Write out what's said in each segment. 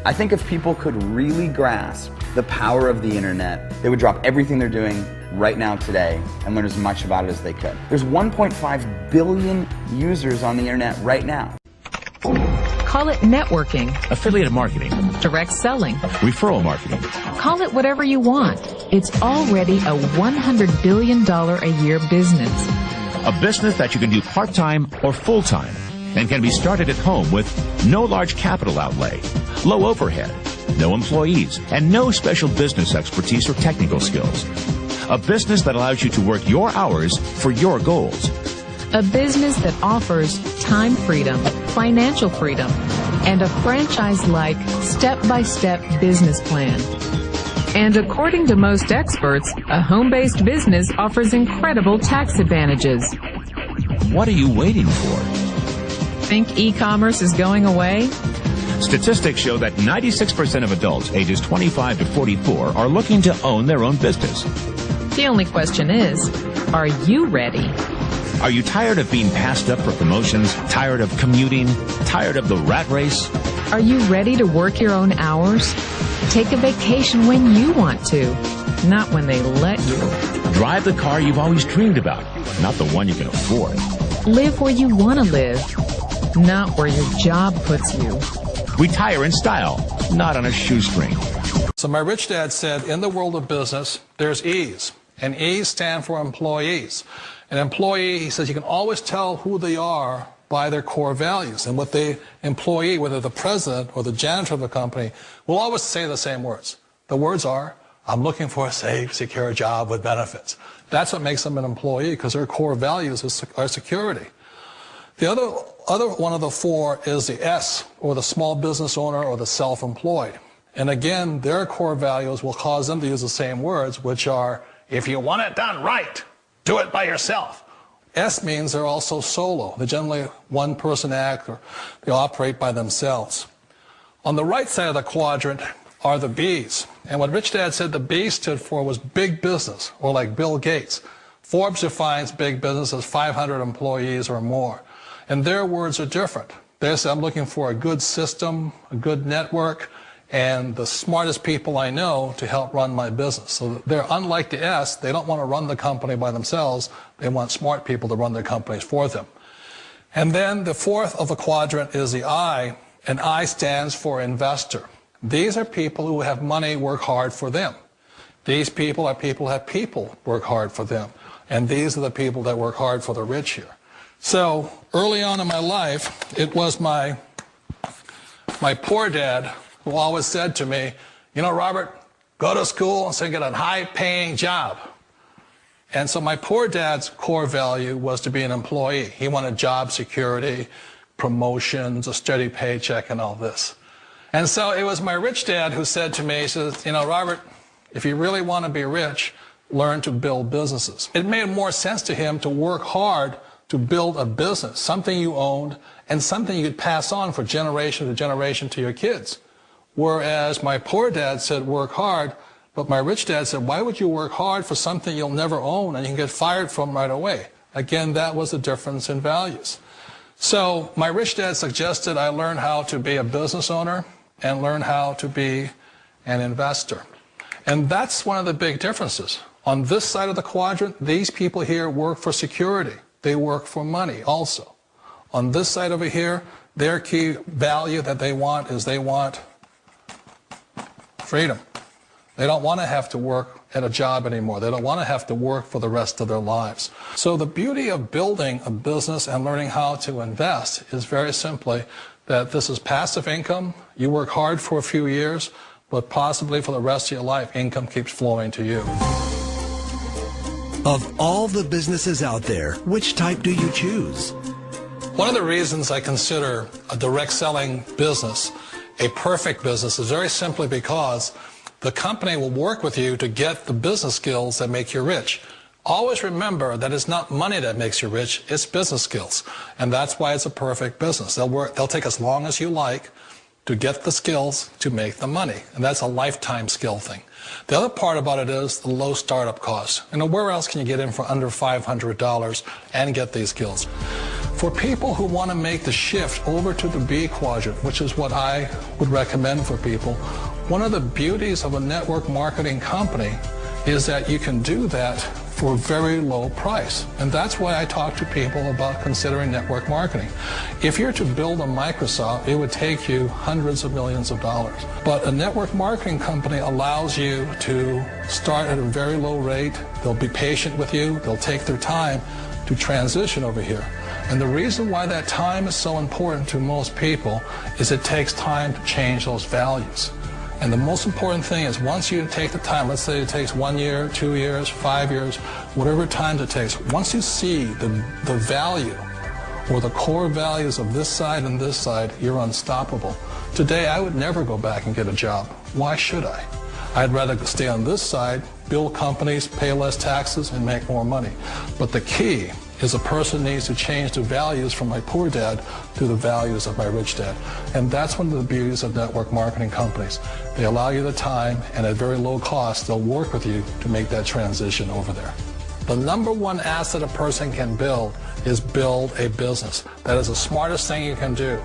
I think if people could really grasp the power of the internet, they would drop everything they're doing right now today and learn as much about it as they could. There's 1.5 billion users on the internet right now. Call it networking, affiliate marketing, direct selling, referral marketing. Call it whatever you want. It's already a $100 billion a year business. A business that you can do part-time or full-time and can be started at home with no large capital outlay, low overhead, no employees, and no special business expertise or technical skills. A business that allows you to work your hours for your goals. A business that offers time freedom, financial freedom, and a franchise-like, step-by-step business plan. And according to most experts, a home-based business offers incredible tax advantages. What are you waiting for? Think e-commerce is going away? Statistics show that 96% of adults ages 25 to 44 are looking to own their own business. The only question is, are you ready? Are you tired of being passed up for promotions, tired of commuting, tired of the rat race? Are you ready to work your own hours? Take a vacation when you want to, not when they let you. Drive the car you've always dreamed about, not the one you can afford. Live where you want to live, not where your job puts you. Retire in style, not on a shoestring. So my rich dad said, in the world of business, there's E's, and E's stand for employees. An employee, he says, you can always tell who they are by their core values. And what the employee, whether the president or the janitor of the company, will always say the same words. The words are, I'm looking for a safe, secure job with benefits. That's what makes them an employee, because their core values are security. The other one of the four is the S, or the small business owner or the self-employed. And again, their core values will cause them to use the same words, which are, if you want it done right, do it by yourself. S means they're also solo. They're generally one-person act, or they operate by themselves. On the right side of the quadrant are the B's. And what Rich Dad said the B stood for was big business, or like Bill Gates. Forbes defines big business as 500 employees or more. And their words are different. They say, I'm looking for a good system, a good network, and the smartest people I know to help run my business. So they're unlike the S. They don't want to run the company by themselves. They want smart people to run their companies for them. And then the fourth of the quadrant is the I, and I stands for investor. These are people who have money work hard for them. These people are people who have people work hard for them. And these are the people that work hard for the rich here. So early on in my life, it was my poor dad who always said to me, you know, Robert, go to school and so get a high-paying job. And so my poor dad's core value was to be an employee. He wanted job security, promotions, a steady paycheck, and all this. And so it was my rich dad who said to me, he says, you know, Robert, if you really want to be rich, learn to build businesses. It made more sense to him to work hard to build a business, something you owned and something you could pass on for generation to generation to your kids. Whereas my poor dad said work hard, but my rich dad said, why would you work hard for something you'll never own and you can get fired from right away? Again, that was the difference in values. So my rich dad suggested I learn how to be a business owner and learn how to be an investor. And that's one of the big differences. On this side of the quadrant, these people here work for security. They work for money also. On this side over here, their key value that they want is they want freedom. They don't want to have to work at a job anymore. They don't want to have to work for the rest of their lives. So the beauty of building a business and learning how to invest is very simply that this is passive income. You work hard for a few years, but possibly for the rest of your life, income keeps flowing to you. Of all the businesses out there, which type do you choose? One of the reasons I consider a direct selling business a perfect business is very simply because the company will work with you to get the business skills that make you rich. Always remember that it's not money that makes you rich, it's business skills. And that's why it's a perfect business. They'll take as long as you like to get the skills to make the money. And that's a lifetime skill thing. The other part about it is the low startup cost. You know, where else can you get in for under $500 and get these skills? For people who want to make the shift over to the B quadrant, which is what I would recommend for people, one of the beauties of a network marketing company is that you can do that for a very low price. And that's why I talk to people about considering network marketing. If you're to build a Microsoft, it would take you hundreds of millions of dollars. But a network marketing company allows you to start at a very low rate. They'll be patient with you. They'll take their time to transition over here. And the reason why that time is so important to most people is it takes time to change those values. And the most important thing is once you take the time, let's say it takes 1 year, 2 years, 5 years, whatever time it takes, once you see the value or the core values of this side and this side, you're unstoppable. Today, I would never go back and get a job. Why should I? I'd rather stay on this side, build companies, pay less taxes, and make more money. But the key is a person needs to change the values from my poor dad to the values of my rich dad. And that's one of the beauties of network marketing companies. They allow you the time, and at very low cost, they'll work with you to make that transition over there. The number one asset a person can build is build a business. That is the smartest thing you can do.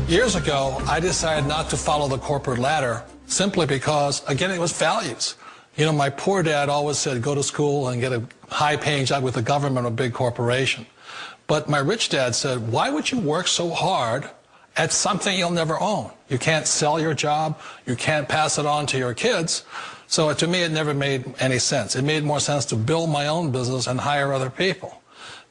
Years ago, I decided not to follow the corporate ladder simply because, again, it was values. You know, my poor dad always said, go to school and get a high-paying job with the government or a big corporation. But my rich dad said, why would you work so hard at something you'll never own? You can't sell your job. You can't pass it on to your kids. So to me, it never made any sense. It made more sense to build my own business and hire other people.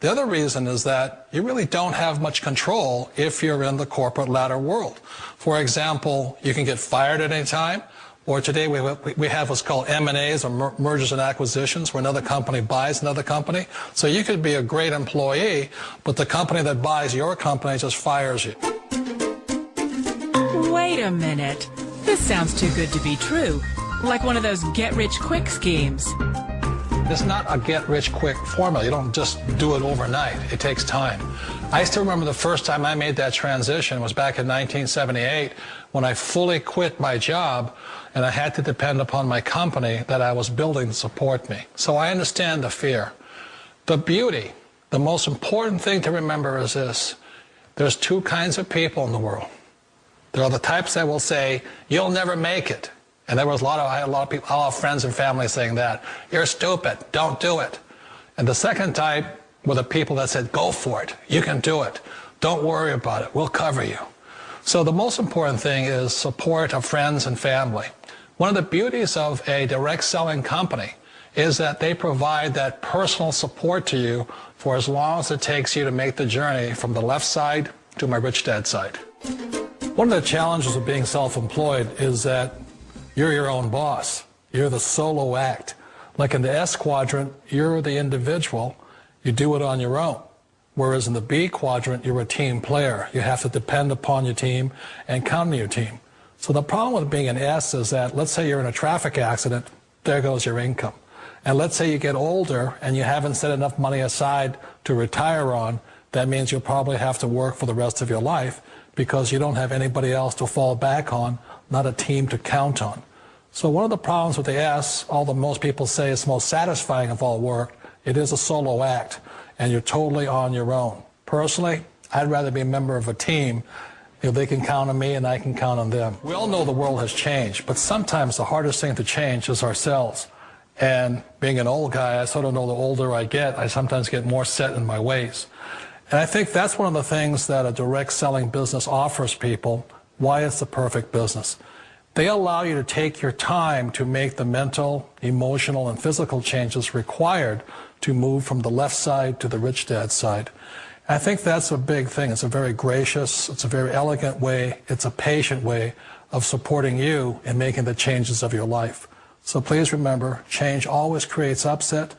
The other reason is that you really don't have much control if you're in the corporate ladder world. For example, you can get fired at any time. Or today we have what's called M&As, or mergers and acquisitions, where another company buys another company. So you could be a great employee, but the company that buys your company just fires you. Wait a minute. This sounds too good to be true. Like one of those get-rich-quick schemes. It's not a get-rich-quick formula. You don't just do it overnight. It takes time. I still remember the first time I made that transition was back in 1978 when I fully quit my job and I had to depend upon my company that I was building to support me. So I understand the fear. The beauty, the most important thing to remember is this. There's two kinds of people in the world. There are the types that will say, you'll never make it. And there was I had a lot of people, a lot of friends and family saying that. You're stupid. Don't do it. And the second type were the people that said, go for it. You can do it. Don't worry about it. We'll cover you. So the most important thing is support of friends and family. One of the beauties of a direct selling company is that they provide that personal support to you for as long as it takes you to make the journey from the left side to my rich dad side. One of the challenges of being self-employed is that you're your own boss. You're the solo act. Like in the S quadrant, you're the individual. You do it on your own. Whereas in the B quadrant, you're a team player. You have to depend upon your team and count on your team. So the problem with being an S is that, let's say you're in a traffic accident, there goes your income. And let's say you get older and you haven't set enough money aside to retire on, that means you'll probably have to work for the rest of your life because you don't have anybody else to fall back on, not a team to count on. So one of the problems with the S, although most people say it's most satisfying of all work, it is a solo act, and you're totally on your own. Personally, I'd rather be a member of a team. You know, they can count on me and I can count on them. We all know the world has changed, but sometimes the hardest thing to change is ourselves. And being an old guy, I sort of know the older I get, I sometimes get more set in my ways. And I think that's one of the things that a direct selling business offers people, why it's the perfect business. They allow you to take your time to make the mental, emotional, and physical changes required to move from the left side to the rich dad side. I think that's a big thing. It's a very gracious, it's a very elegant way, it's a patient way of supporting you in making the changes of your life. So please remember, change always creates upset,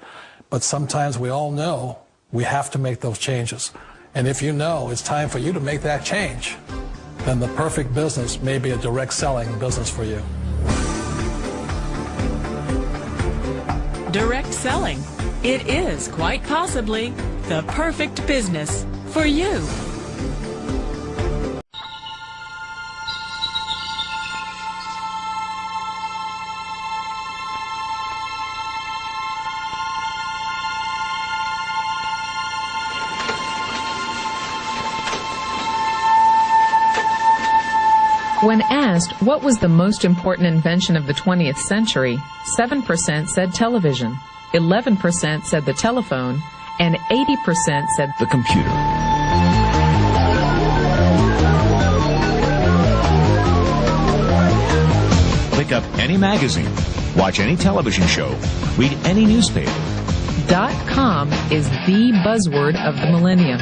but sometimes we all know we have to make those changes. And if you know it's time for you to make that change, then the perfect business may be a direct selling business for you. Direct selling. It is quite possibly the perfect business for you. When asked what was the most important invention of the 20th century, 7% said television, 11% said the telephone, and 80% said The computer. Pick up any magazine, watch any television show, read any newspaper. .com is the buzzword of the millennium.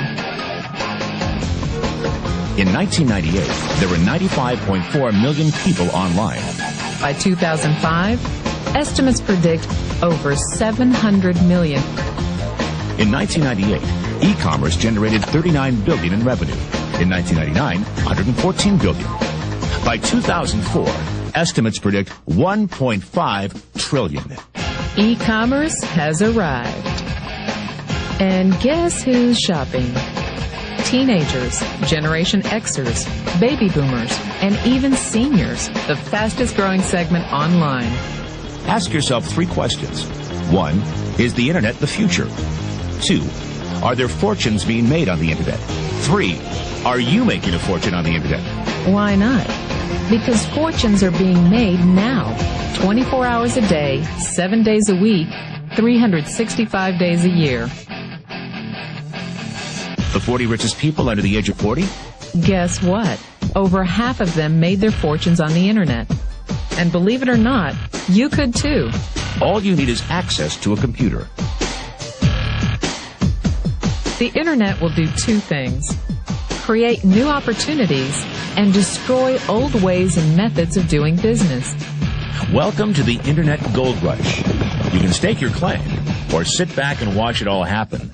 In 1998, there were 95.4 million people online. By 2005, estimates predict over 700 million. In 1998, e-commerce generated $39 billion in revenue. In 1999, $114 billion. By 2004, estimates predict $1.5 trillion. E-commerce has arrived. And guess who's shopping? Teenagers, Generation Xers, baby boomers, and even seniors, the fastest growing segment online. Ask yourself 3 questions. 1, is the internet the future? 2, are there fortunes being made on the internet? 3, are you making a fortune on the internet? Why not? Because fortunes are being made now, 24 hours a day, 7 days a week, 365 days a year. The 40 richest people under the age of 40? Guess what? Over half of them made their fortunes on the internet. And believe it or not, you could too. All you need is access to a computer. The internet will do 2 things: create new opportunities and destroy old ways and methods of doing business. Welcome to the Internet Gold Rush. You can stake your claim or sit back and watch it all happen.